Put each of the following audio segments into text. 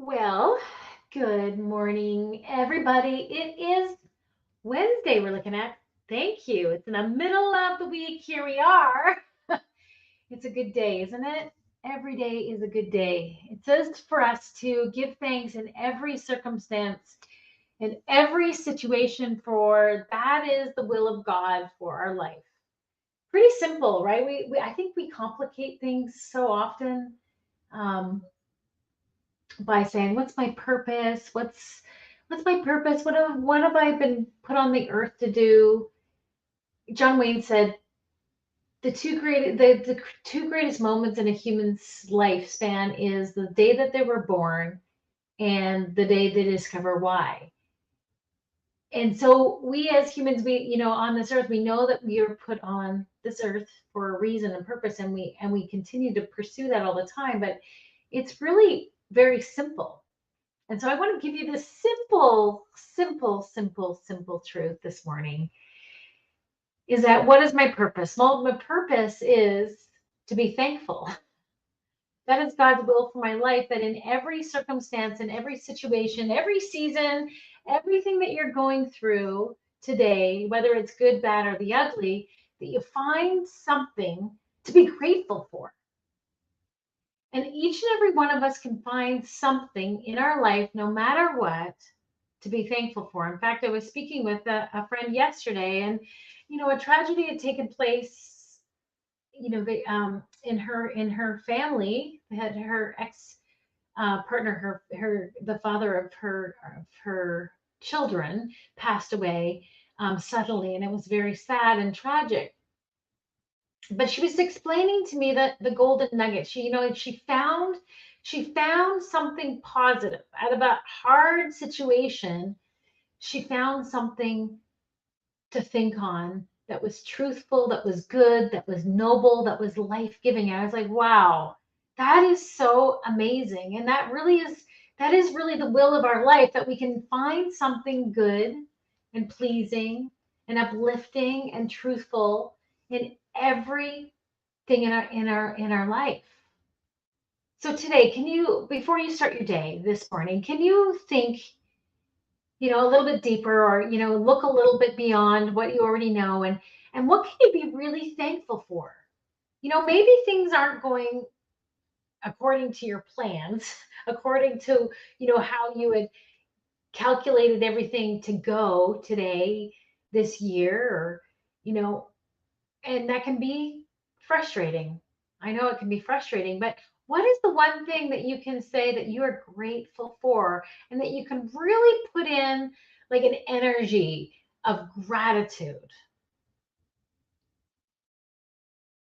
Well, good morning, everybody. It is Wednesday we're looking at. Thank you. It's in the middle of the week. Here we are. It's a good day, isn't it? Every day is a good day. It says for us to give thanks in every circumstance, in every situation, for that is the will of God for our life. Pretty simple, right? I think we complicate things so often. Um, by saying, "What's my purpose? What's my purpose? What have I been put on the earth to do?" John Wayne said, the two greatest moments in a human's lifespan is the day that they were born and the day they discover why. And so we as humans, on this earth, we know that we are put on this earth for a reason and purpose, and we continue to pursue that all the time. But it's really very simple. And so I want to give you this simple truth this morning is that what is my purpose? Well, my purpose is to be thankful. That is God's will for my life, that in every circumstance, in every situation, every season, everything that you're going through today, whether it's good, bad, or the ugly, that you find something to be grateful for. And each and every one of us can find something in our life, no matter what, to be thankful for. In fact, I was speaking with a friend yesterday, and a tragedy had taken place. In her family, had her ex partner, the father of her children, passed away suddenly, and it was very sad and tragic. But she was explaining to me that the golden nugget, she found something positive out of a hard situation. She found something to think on that was truthful, that was good, that was noble, that was life-giving. I was like, wow, that is so amazing. And that is really the will of our life, that we can find something good and pleasing and uplifting and truthful in everything in our life. So today, before you start your day this morning, can you think, a little bit deeper, or, look a little bit beyond what you already know, and what can you be really thankful for? Maybe things aren't going according to your plans, according to, how you had calculated everything to go today, this year, or, you know, and that can be frustrating. I know it can be frustrating, but what is the one thing that you can say that you are grateful for and that you can really put in like an energy of gratitude?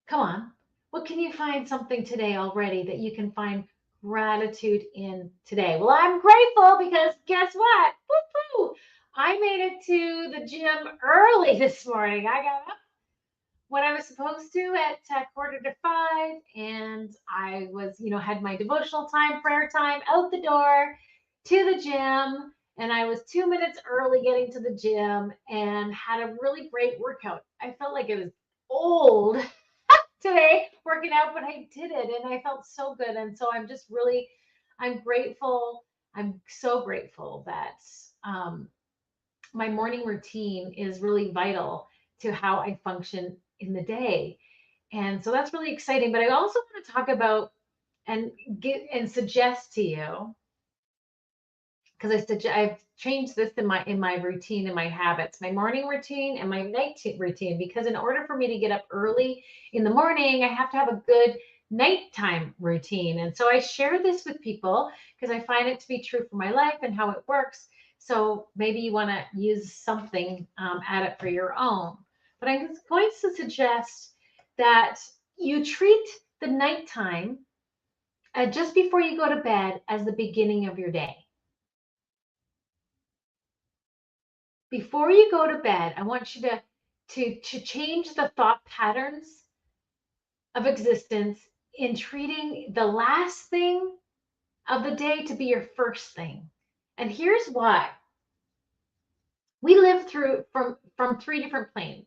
Come on. What can you find something today already that you can find gratitude in today? Well, I'm grateful because guess what? Woo-hoo! I made it to the gym early this morning. I got up when I was supposed to at 4:45, and I was, had my devotional time, prayer time, out the door to the gym, and I was 2 minutes early getting to the gym and had a really great workout. I felt like it was old today working out, but I did it and I felt so good. And so I'm grateful. I'm so grateful that um, my morning routine is really vital to how I function in the day. And so that's really exciting. But I also want to talk about and suggest to you, because I've changed this in my routine and my habits, my morning routine and my night routine. Because in order for me to get up early in the morning, I have to have a good nighttime routine. And so I share this with people because I find it to be true for my life and how it works. So maybe you want to use something at it for your own. But I'm going to suggest that you treat the nighttime just before you go to bed as the beginning of your day. Before you go to bed, I want you to change the thought patterns of existence in treating the last thing of the day to be your first thing. And here's why. We live through from three different planes.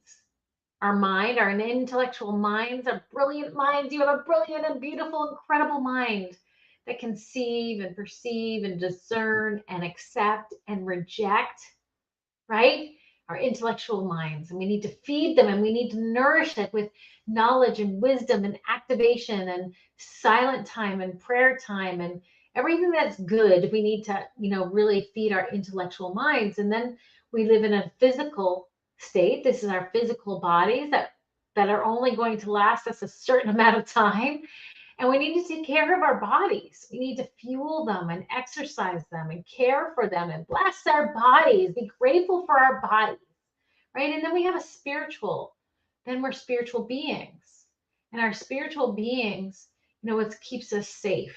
Our mind, our intellectual minds, our brilliant minds. You have a brilliant and beautiful, incredible mind that conceive and perceive and discern and accept and reject, right? Our intellectual minds. And we need to feed them and we need to nourish it with knowledge and wisdom and activation and silent time and prayer time and everything that's good. We need to, really feed our intellectual minds. And then we live in a physical state. This is our physical bodies that are only going to last us a certain amount of time. And we need to take care of our bodies. We need to fuel them and exercise them and care for them and bless our bodies, be grateful for our bodies, right? And then we have then we're spiritual beings. And our spiritual beings, what keeps us safe.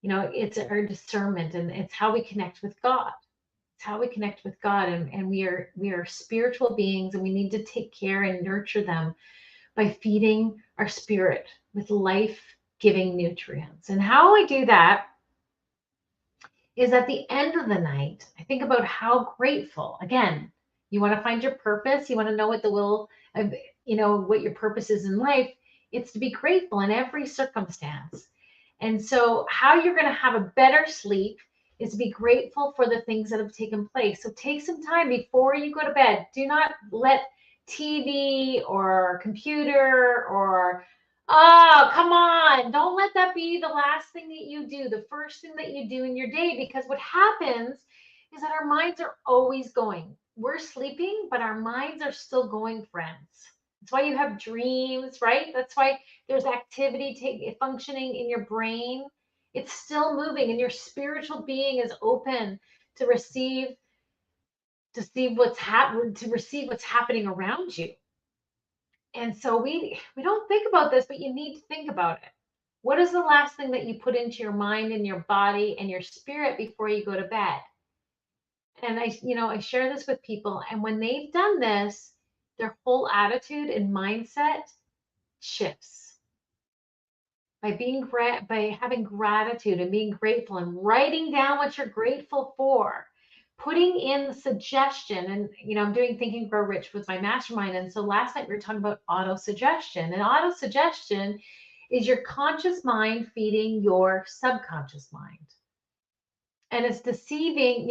It's our discernment and it's how we connect with God. It's how we connect with God. And we are spiritual beings and we need to take care and nurture them by feeding our spirit with life-giving nutrients. And how I do that is at the end of the night, I think about how grateful. Again, you want to find your purpose. You want to know what the will of, what your purpose is in life. It's to be grateful in every circumstance. And so how you're going to have a better sleep is to be grateful for the things that have taken place. So take some time before you go to bed. Do not let TV or computer or, oh, come on, don't let that be the last thing that you do, the first thing that you do in your day, because what happens is that our minds are always going. We're sleeping, but our minds are still going, friends. That's why you have dreams, right? That's why there's activity functioning in your brain. It's still moving, and your spiritual being is open to receive what's happening around you. And so we don't think about this, but you need to think about it. What is the last thing that you put into your mind and your body and your spirit before you go to bed? And I share this with people, and when they've done this, their whole attitude and mindset shifts. By having gratitude and being grateful and writing down what you're grateful for, putting in suggestion. And I'm doing Think and Grow Rich with my mastermind, and so last night we were talking about auto suggestion. And auto suggestion is your conscious mind feeding your subconscious mind, and it's deceiving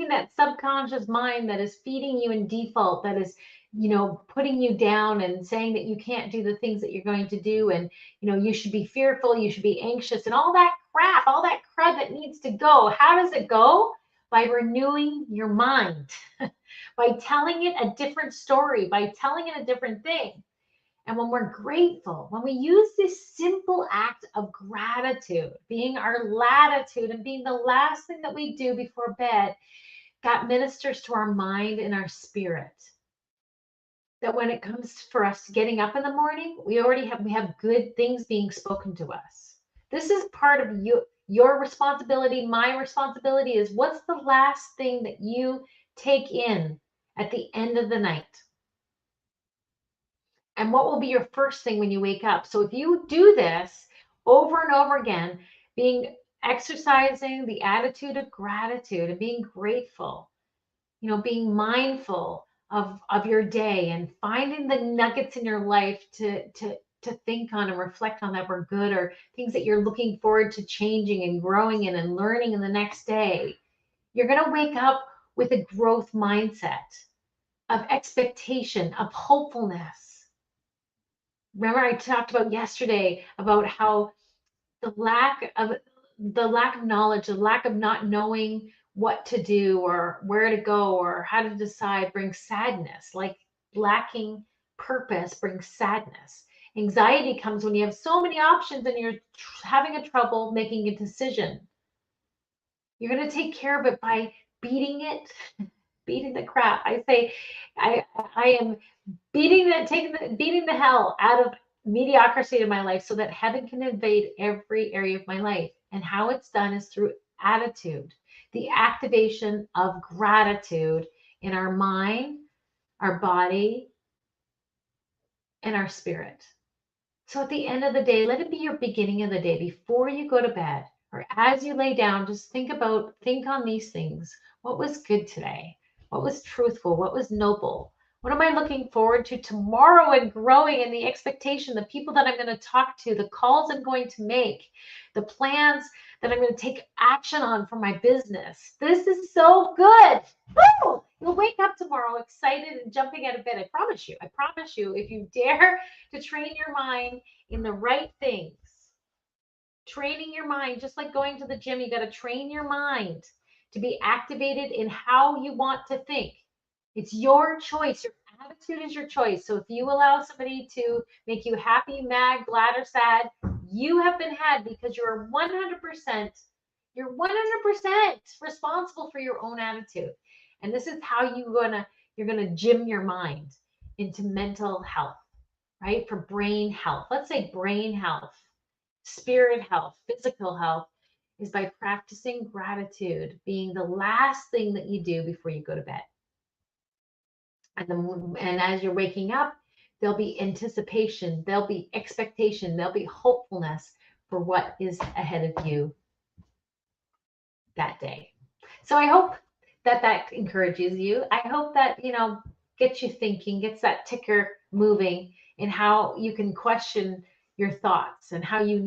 that subconscious mind that is feeding you in default, that is putting you down and saying that you can't do the things that you're going to do, and you should be fearful, you should be anxious, and all that crud that needs to go. How does it go? By renewing your mind, by telling it a different story, by telling it a different thing. And when we're grateful, when we use this simple act of gratitude, being our latitude and being the last thing that we do before bed, that ministers to our mind and our spirit. That when it comes for us getting up in the morning, we have good things being spoken to us. This is part of your responsibility. My responsibility is, what's the last thing that you take in at the end of the night? And what will be your first thing when you wake up? So if you do this over and over again, exercising the attitude of gratitude and being grateful, being mindful of your day and finding the nuggets in your life to think on and reflect on that were good, or things that you're looking forward to changing and growing in and learning in the next day, you're going to wake up with a growth mindset of expectation, of hopefulness. Remember, I talked about yesterday about how the lack of knowledge, the lack of not knowing what to do or where to go or how to decide brings sadness. Like lacking purpose brings sadness. Anxiety comes when you have so many options and you're having a trouble making a decision. You're going to take care of it by beating the crap. I say, I am beating the hell out of mediocrity in my life so that heaven can invade every area of my life. And how it's done is through attitude, the activation of gratitude in our mind, our body, and our spirit. So at the end of the day, let it be your beginning of the day before you go to bed, or as you lay down, just think on these things. What was good today? What was truthful? What was noble? What am I looking forward to tomorrow and growing in the expectation, the people that I'm going to talk to, the calls I'm going to make, the plans that I'm going to take action on for my business. This is so good. Woo! You'll wake up tomorrow excited and jumping out of bed. I promise you. I promise you, if you dare to train your mind in the right things, training your mind, just like going to the gym, you got to train your mind to be activated in how you want to think. It's your choice. Your attitude is your choice. So if you allow somebody to make you happy, mad, glad, or sad, you have been had because you're 100% responsible for your own attitude. And this is how you're gonna gym your mind into mental health, right? For brain health. Let's say brain health, spirit health, physical health is by practicing gratitude being the last thing that you do before you go to bed. And as you're waking up, there'll be anticipation, there'll be expectation, there'll be hopefulness for what is ahead of you that day. So I hope that that encourages you. I hope that, gets you thinking, gets that ticker moving in how you can question your thoughts and how you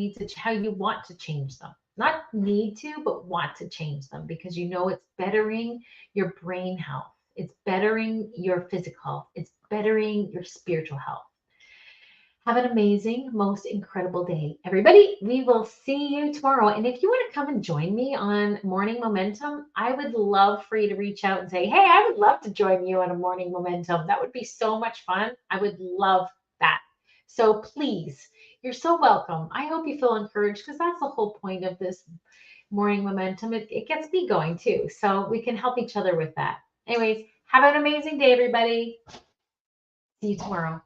want to change them. Not need to, but want to change them because you know it's bettering your brain health. It's bettering your physical health. It's bettering your spiritual health. Have an amazing, most incredible day. Everybody, we will see you tomorrow. And if you want to come and join me on Morning Momentum, I would love for you to reach out and say, hey, I would love to join you on a Morning Momentum. That would be so much fun. I would love that. So please, you're so welcome. I hope you feel encouraged because that's the whole point of this Morning Momentum. It gets me going too. So we can help each other with that. Anyways, have an amazing day, everybody. See you tomorrow.